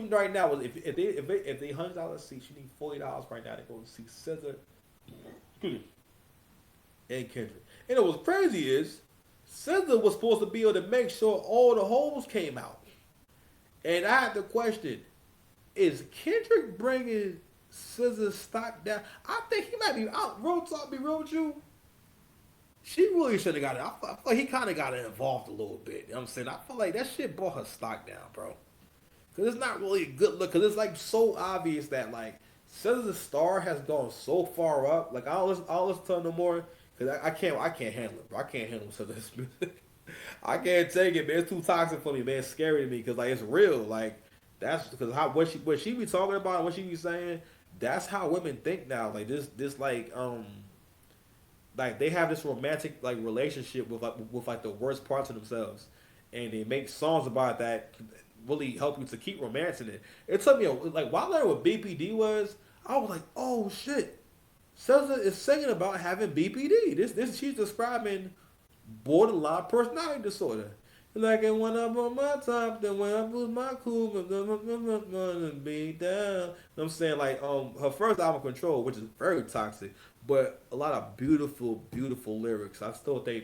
you right now, if they $100 seats, you need $40 right now to go see SZA and Kendrick. And it was crazy is SZA was supposed to be able to make sure all the holes came out. And I have to question: is Kendrick bringing SZA's stock down? I think he might be out. Real talk, be real with you. She really should have got it. I feel like he kind of got involved a little bit. You know what I'm saying? I feel like that shit brought her stock down, bro. Because it's not really a good look. Because it's like so obvious that like SZA's star has gone so far up. Like I don't listen to her no more. Because I can't handle it, bro. I can't handle SZA's music. I can't take it, man. It's too toxic for me, man. It's scary to me because like it's real. Like that's because how what she be talking about, what she be saying. That's how women think now. Like this like they have this romantic like relationship with like the worst parts of themselves, and they make songs about that really help you to keep romancing it. It took me like while I learned what BPD was, I was like, oh shit, SZA is singing about having BPD. This she's describing borderline personality disorder. Like it went up on my top, then when I lose my cool, gonna be down. You know what I'm saying? Like her first album Control, which is very toxic, but a lot of beautiful, beautiful lyrics. I still think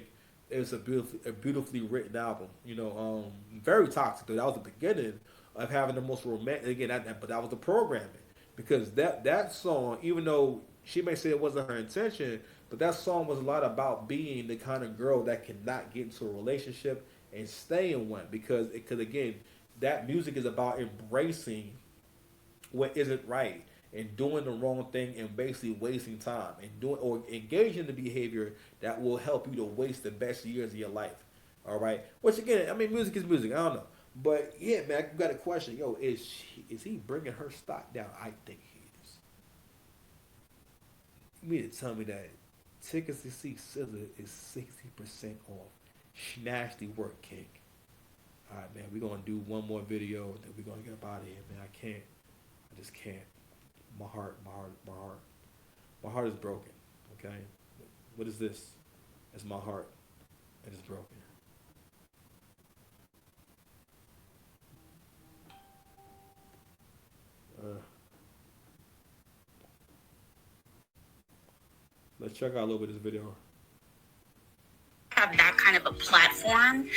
it's a beautifully written album. You know, very toxic though. That was the beginning of having the most romantic again but that was the programming. Because that song, even though she may say it wasn't her intention, but that song was a lot about being the kind of girl that cannot get into a relationship and stay in one because again, that music is about embracing what isn't right and doing the wrong thing and basically wasting time and doing or engaging in the behavior that will help you to waste the best years of your life. All right. Which again, I mean, music is music. I don't know, but yeah, man, I got a question. Yo, is he bringing her stock down? I think he is. You mean to tell me that tickets to see SZA is 60% off? Nasty work, King. All right, man. We're gonna do one more video, and then we're gonna get up out of here, man. I can't. I just can't. My heart is broken. Okay. What is this? It's my heart, and it's broken. Uh, let's check out a little bit of this video. Have that kind of a platform.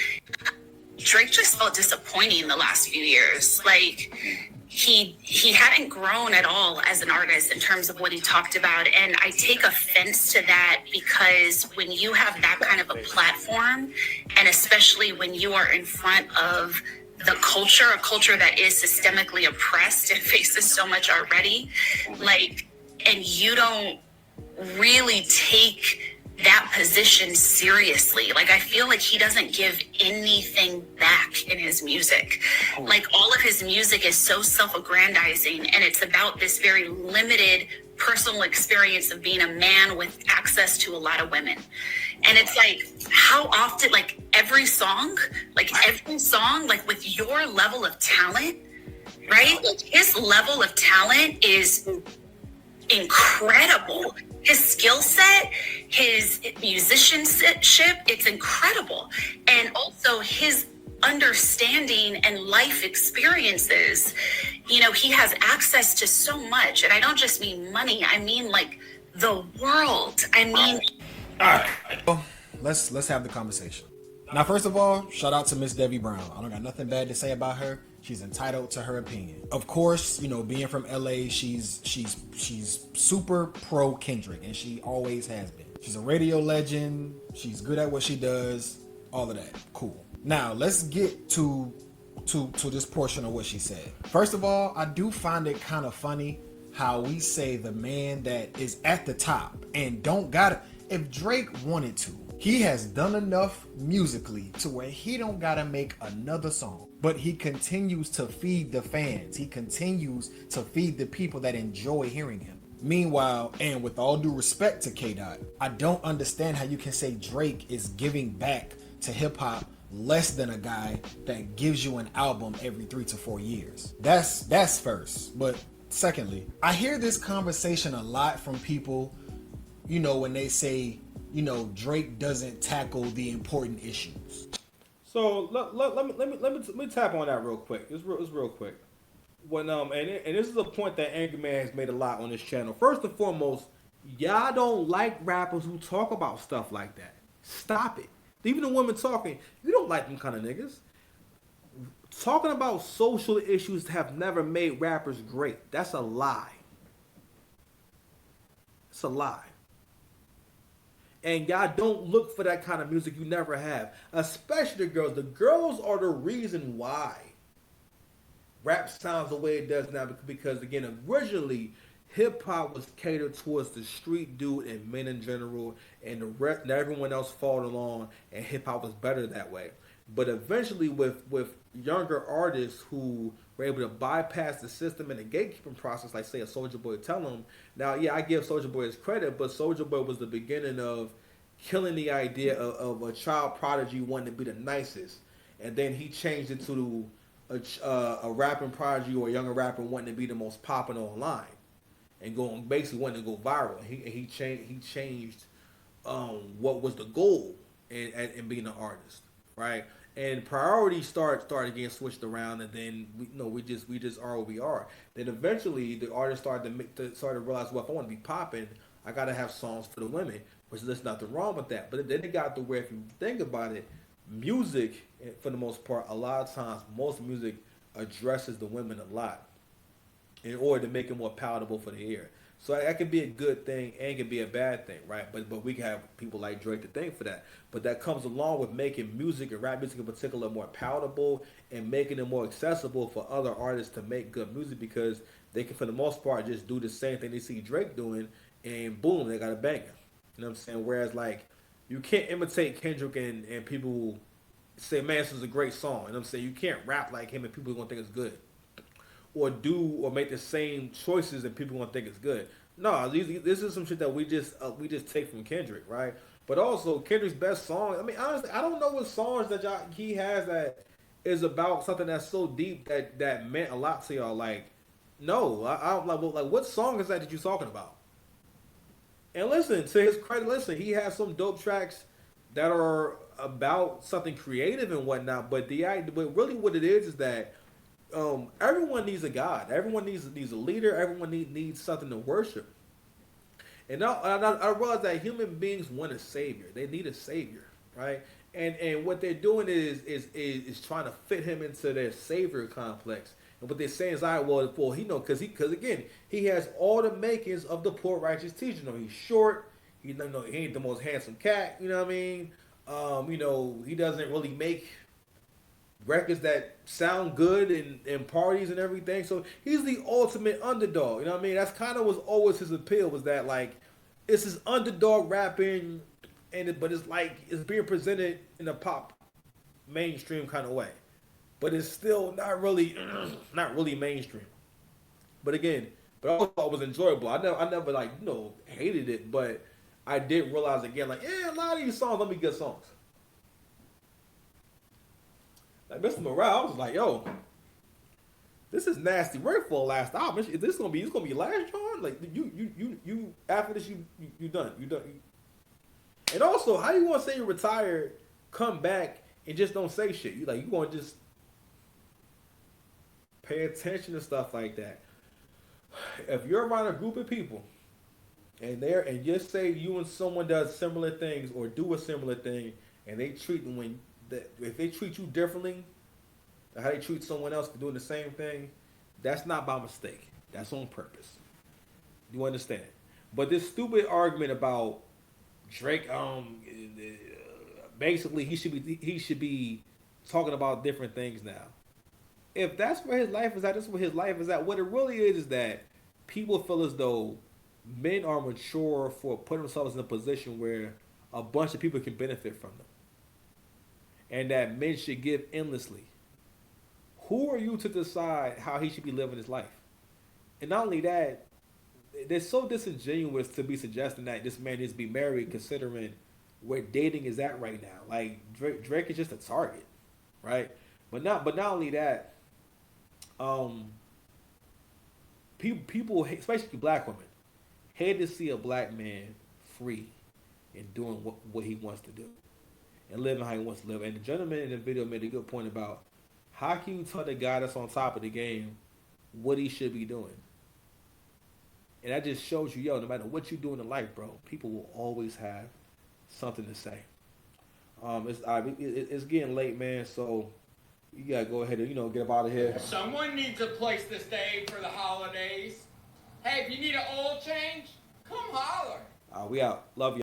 Drake just felt disappointing the last few years. Like he hadn't grown at all as an artist in terms of what he talked about, and I take offense to that because when you have that kind of a platform, and especially when you are in front of the culture, a culture that is systemically oppressed and faces so much already, like, and you don't really take that position seriously. Like, I feel like he doesn't give anything back in his music. Like, all of his music is so self-aggrandizing, and it's about this very limited personal experience of being a man with access to a lot of women. And it's like, how often, like every song, like with your level of talent, right? Like, his level of talent is incredible. His skill set, his musicianship, it's incredible. And also his understanding and life experiences. You know, he has access to so much. And I don't just mean money, I mean like the world. I mean, all right. Well, let's have the conversation. Now, first of all, shout out to Miss Debbie Brown. I don't got nothing bad to say about her. She's entitled to her opinion. Of course, you know, being from LA, she's super pro Kendrick, and she always has been. She's a radio legend. She's good at what she does. All of that. Cool. Now, let's get to this portion of what she said. First of all, I do find it kind of funny how we say the man that is at the top and don't got it. If Drake wanted to, he has done enough musically to where he don't gotta make another song. But he continues to feed the fans. He continues to feed the people that enjoy hearing him. Meanwhile, and with all due respect to K-Dot, I don't understand how you can say Drake is giving back to hip hop less than a guy that gives you an album every 3 to 4 years. That's first. But secondly, I hear this conversation a lot from people, you know, when they say, you know, Drake doesn't tackle the important issues. So let me tap on that real quick. It's real quick. And this is a point that Angry Man has made a lot on this channel. First and foremost, y'all don't like rappers who talk about stuff like that. Stop it. Even the women talking, you don't like them kind of niggas. Talking about social issues have never made rappers great. That's a lie. It's a lie. And y'all don't look for that kind of music. You never have. Especially the girls. The girls are the reason why rap sounds the way it does now. Because again, originally, hip hop was catered towards the street dude and men in general, and and everyone else followed along, and hip hop was better that way. But eventually, with younger artists who were able to bypass the system and the gatekeeping process, like say a Soulja Boy tell them. Now, yeah, I give Soulja Boy his credit, but Soulja Boy was the beginning of killing the idea of a child prodigy wanting to be the nicest, and then he changed it to a rapping prodigy or a younger rapper wanting to be the most popular online, and going basically wanting to go viral. He changed what was the goal in being an artist, right? And priorities started getting switched around, and then we just are what we are. Then eventually the artists started to realize, well, if I want to be popping, I got to have songs for the women, which there's nothing wrong with that. But then it got to where, if you think about it, music, for the most part, a lot of times, most music addresses the women a lot in order to make it more palatable for the ear. So that could be a good thing and can be a bad thing, right? But we can have people like Drake to thank for that. But that comes along with making music and rap music in particular more palatable and making it more accessible for other artists to make good music, because they can, for the most part, just do the same thing they see Drake doing, and boom, they got a banger. You know what I'm saying? Whereas, like, you can't imitate Kendrick and people say, man, this is a great song. You know what I'm saying? You can't rap like him and people are going to think it's good. Or make the same choices and people are gonna think it's good. No, this is some shit that we just take from Kendrick, right? But also Kendrick's best song. I mean, honestly, I don't know what songs that he has that is about something that's so deep that meant a lot to y'all. Like, no, I don't like what song is that you talking about? And listen, to his credit, he has some dope tracks that are about something creative and whatnot. But but really what it is that everyone needs a God. Everyone needs a leader. Everyone needs something to worship. And I realize that human beings want a savior. They need a savior, right? And what they're doing is trying to fit him into their savior complex. And what they're saying is, all right, well, because again, he has all the makings of the poor righteous teacher. He's short. He ain't the most handsome cat. You know what I mean? He doesn't really make records that sound good in parties and everything. So he's the ultimate underdog. You know what I mean? That's kind of was always his appeal, was that, like, it's his underdog rapping, but it's like it's being presented in a pop mainstream kind of way. But it's still not really mainstream. But again, also it was enjoyable. I never like, hated it, but I did realize again, like, yeah, a lot of these songs let me good songs. Like Mr. Morale, I was like, yo, this is nasty work for a last album. Is this gonna be last, John? Like, you after this you done. And also, how you gonna say you're retired, come back and just don't say shit? You gonna just pay attention to stuff like that. If you're around a group of people and just say you and someone does similar things or do a similar thing, and they treat them if they treat you differently than how they treat someone else for doing the same thing, that's not by mistake. That's on purpose. You understand? But this stupid argument about Drake, basically he should be talking about different things now. If that's where his life is at, that's where his life is at. What it really is that people feel as though men are mature for putting themselves in a position where a bunch of people can benefit from them, and that men should give endlessly. Who are you to decide how he should be living his life? And not only that, they're so disingenuous to be suggesting that this man needs to be married, considering where dating is at right now. Like, Drake is just a target, right? But not only that, people, especially black women, hate to see a black man free and doing what he wants to do and living how he wants to live. And the gentleman in the video made a good point about how can you tell the guy that's on top of the game what he should be doing. And that just shows you, yo, no matter what you do in life, bro, people will always have something to say. It's getting late, man, so you gotta go ahead and, you know, get up out of here. Someone needs a place to stay for the holidays. Hey, if you need an oil change, come holler. We out. Love y'all.